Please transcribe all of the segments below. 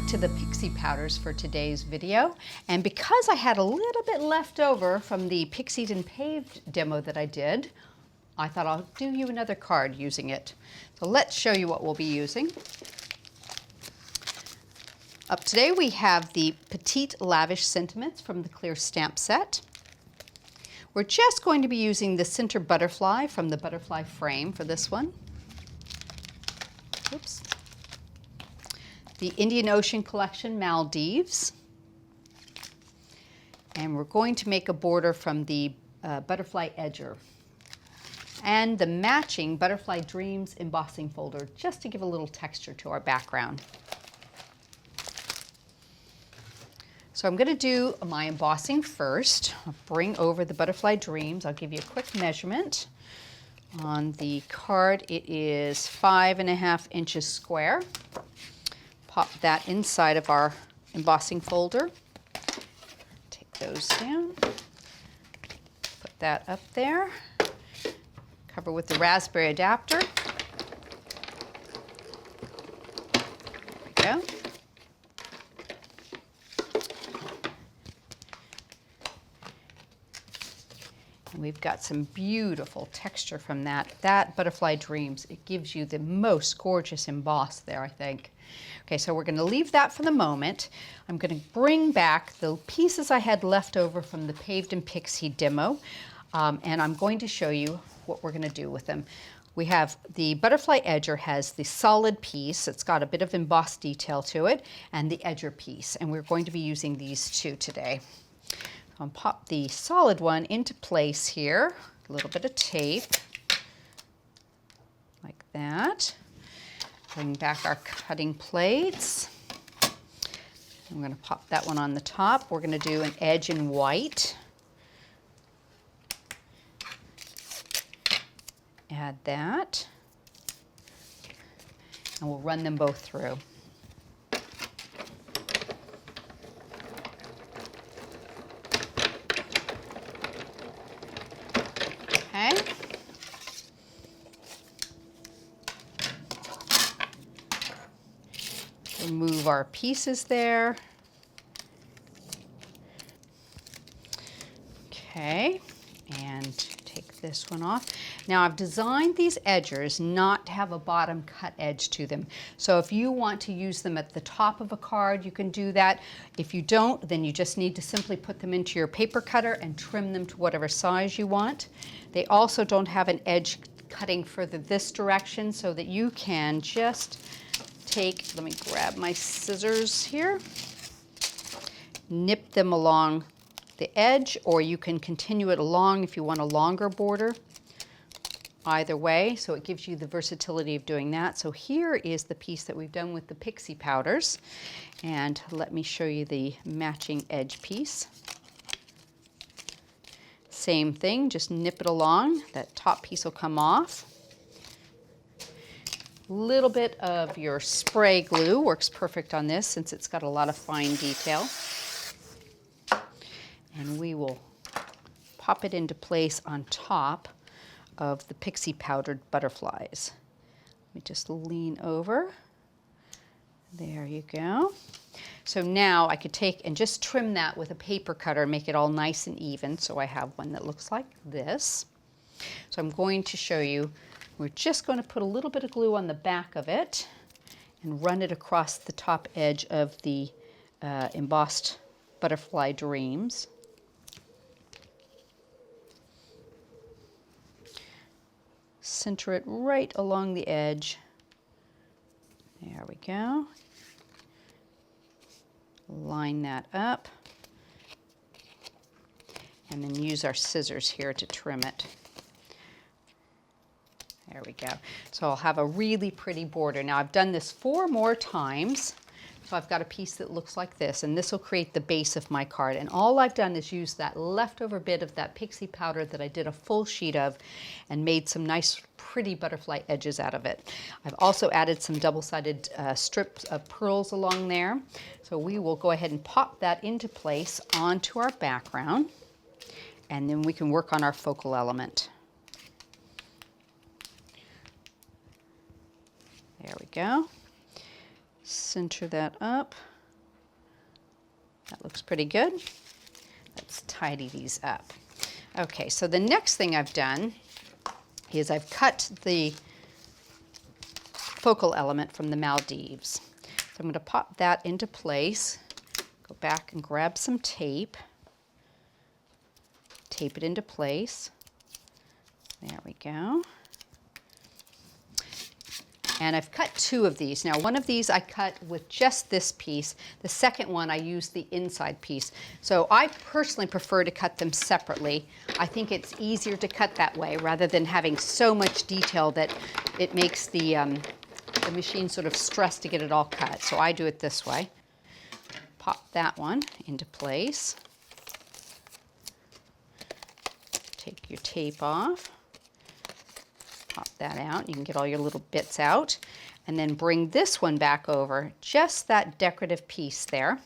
to the Pixie Powders for today's video, and because I had a little bit left over from the Pixied and Paved demo that I did, I thought I'll do you another card using it. So let's show you what we'll be using. Up today we have the Petite Lavish Sentiments from the Clear Stamp Set. We're just going to be using the center butterfly from the butterfly frame for this one. Oops. The Indian Ocean Collection Maldives. And we're going to make a border from the Butterfly Edger. And the matching Butterfly Dreams embossing folder, just to give a little texture to our background. So I'm going to do my embossing first. I'll bring over the Butterfly Dreams. I'll give you a quick measurement. On the card, it is 5.5 inches square. Pop that inside of our embossing folder. Take those down. Put that up there. Cover with the raspberry adapter. There we go. And we've got some beautiful texture from that. That Butterfly Dreams, it gives you the most gorgeous emboss there, I think. Okay, so we're going to leave that for the moment. I'm going to bring back the pieces I had left over from the Paved and Pixie demo, and I'm going to show you what we're going to do with them. We have the Butterfly Edger has the solid piece. It's got a bit of embossed detail to it, and the Edger piece, and we're going to be using these two today. I'll pop the solid one into place here, a little bit of tape, like that. Bring back our cutting plates. I'm going to pop that one on the top. We're going to do an edge in white. Add that. And we'll run them both through. Okay. Remove our pieces there. Okay, and take this one off. Now I've designed these edgers not to have a bottom cut edge to them. So if you want to use them at the top of a card, you can do that. If you don't, then you just need to simply put them into your paper cutter and trim them to whatever size you want. They also don't have an edge cutting further this direction, so that you can just take, let me grab my scissors here, nip them along the edge, or you can continue it along if you want a longer border. Either way, so it gives you the versatility of doing that. So here is the piece that we've done with the Pixie Powders, and let me show you the matching edge piece. Same thing, just nip it along. That top piece will come off. Little bit of your spray glue works perfect on this since it's got a lot of fine detail. And we will pop it into place on top of the Pixie Powdered butterflies. Let me just lean over. There you go. So now I could take and just trim that with a paper cutter and make it all nice and even. So I have one that looks like this. So I'm going to show you, we're just going to put a little bit of glue on the back of it and run it across the top edge of the embossed Butterfly Dreams. Center it right along the edge. There we go. Line that up. And then use our scissors here to trim it. There we go. So I'll have a really pretty border. Now I've done this 4 more times. So I've got a piece that looks like this, and this will create the base of my card. And all I've done is use that leftover bit of that Pixie powder that I did a full sheet of and made some nice pretty butterfly edges out of it. I've also added some double-sided strips of pearls along there. So we will go ahead and pop that into place onto our background, and then we can work on our focal element. There we go. Center that up. That looks pretty good. Let's tidy these up. Okay, so the next thing I've done is I've cut the focal element from the Maldives. So I'm going to pop that into place, go back and grab some tape, tape it into place. There we go. And I've cut 2 of these. Now, one of these I cut with just this piece. The second one I used the inside piece. So I personally prefer to cut them separately. I think it's easier to cut that way rather than having so much detail that it makes the machine sort of stressed to get it all cut. So I do it this way. Pop that one into place. Take your tape off. Pop that out. You can get all your little bits out. And then bring this one back over, just that decorative piece there.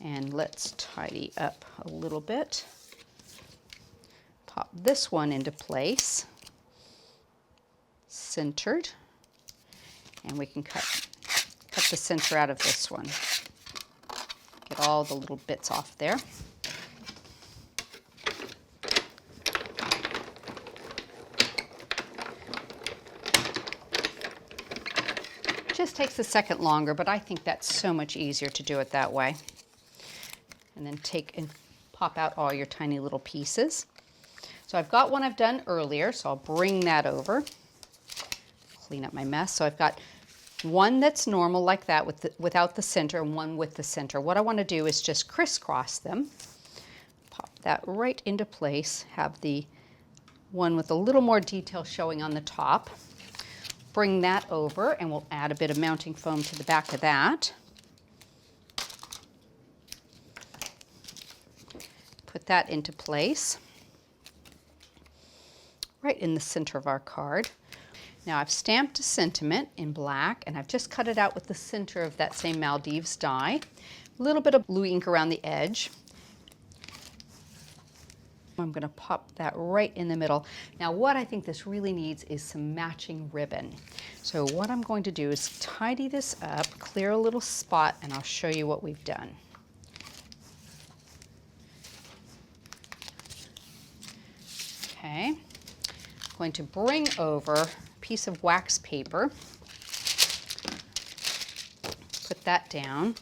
And let's tidy up a little bit. Pop this one into place, centered. And we can cut the center out of this one. Get all the little bits off there. Just takes a second longer, but I think that's so much easier to do it that way. And then take and pop out all your tiny little pieces. So I've got one I've done earlier, so I'll bring that over. Clean up my mess. So I've got one that's normal like that without the center and one with the center. What I want to do is just crisscross them. Pop that right into place. Have the one with a little more detail showing on the top. Bring that over and we'll add a bit of mounting foam to the back of that. Put that into place. Right in the center of our card. Now I've stamped a sentiment in black and I've just cut it out with the center of that same Maldives die. A little bit of blue ink around the edge. I'm going to pop that right in the middle. Now what I think this really needs is some matching ribbon. So what I'm going to do is tidy this up, clear a little spot, and I'll show you what we've done. Okay, I'm going to bring over a piece of wax paper, put that down,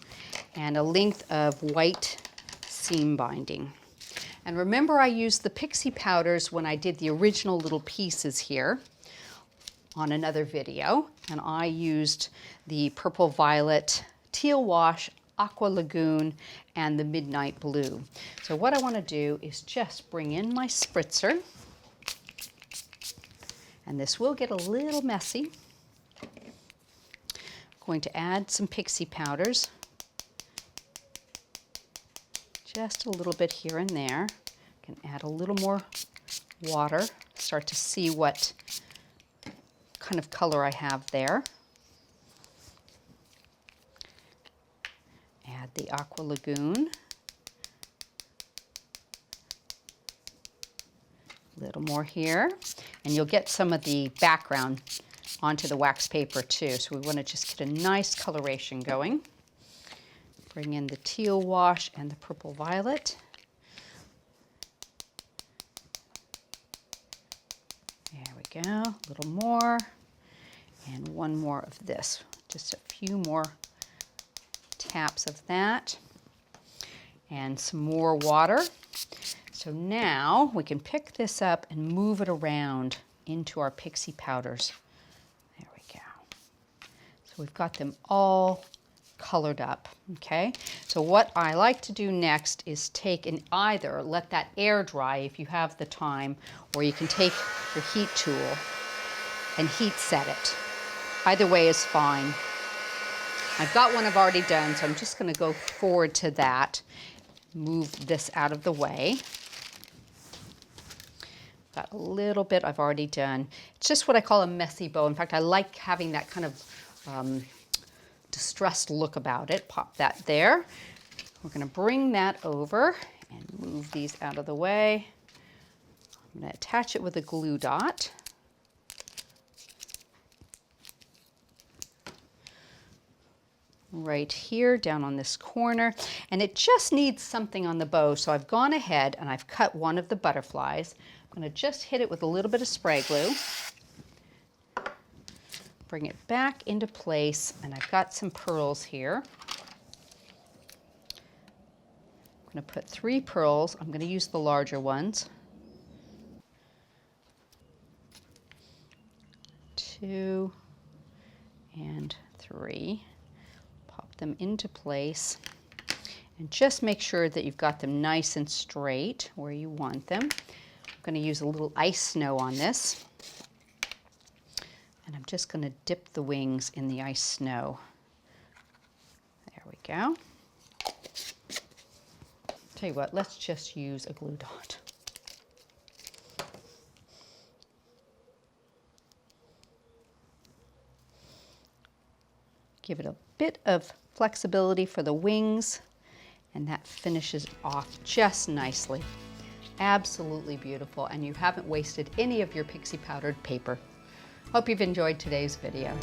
and a length of white seam binding. And remember, I used the Pixie Powders when I did the original little pieces here on another video. And I used the Purple Violet, Teal Wash, Aqua Lagoon, and the Midnight Blue. So what I want to do is just bring in my spritzer. And this will get a little messy. I'm going to add some Pixie Powders. Just a little bit here and there. Can add a little more water, start to see what kind of color I have there. Add the Aqua Lagoon. A little more here. And you'll get some of the background onto the wax paper too. So we want to just get a nice coloration going. Bring in the Teal Wash and the Purple Violet. There we go, a little more, and one more of this. Just a few more taps of that, and some more water. So now we can pick this up and move it around into our Pixie Powders. There we go. So we've got them all colored up, okay? So what I like to do next is take and either let that air dry if you have the time, or you can take your heat tool and heat set it. Either way is fine. I've got one I've already done, so I'm just going to go forward to that, move this out of the way. Got a little bit I've already done. It's just what I call a messy bow. In fact, I like having that kind of distressed look about it. Pop that there. We're going to bring that over and move these out of the way. I'm going to attach it with a glue dot. right here down on this corner, and it just needs something on the bow, so I've gone ahead and I've cut one of the butterflies. I'm going to just hit it with a little bit of spray glue, bring it back into place, and I've got some pearls here. I'm going to put 3 pearls. I'm going to use the larger ones. 2 and 3. Pop them into place and just make sure that you've got them nice and straight where you want them. I'm going to use a little ice snow on this, and I'm just going to dip the wings in the ice snow. There we go. Tell you what, let's just use a glue dot. Give it a bit of flexibility for the wings, and that finishes off just nicely. Absolutely beautiful, and you haven't wasted any of your pixie powdered paper. Hope you've enjoyed today's video.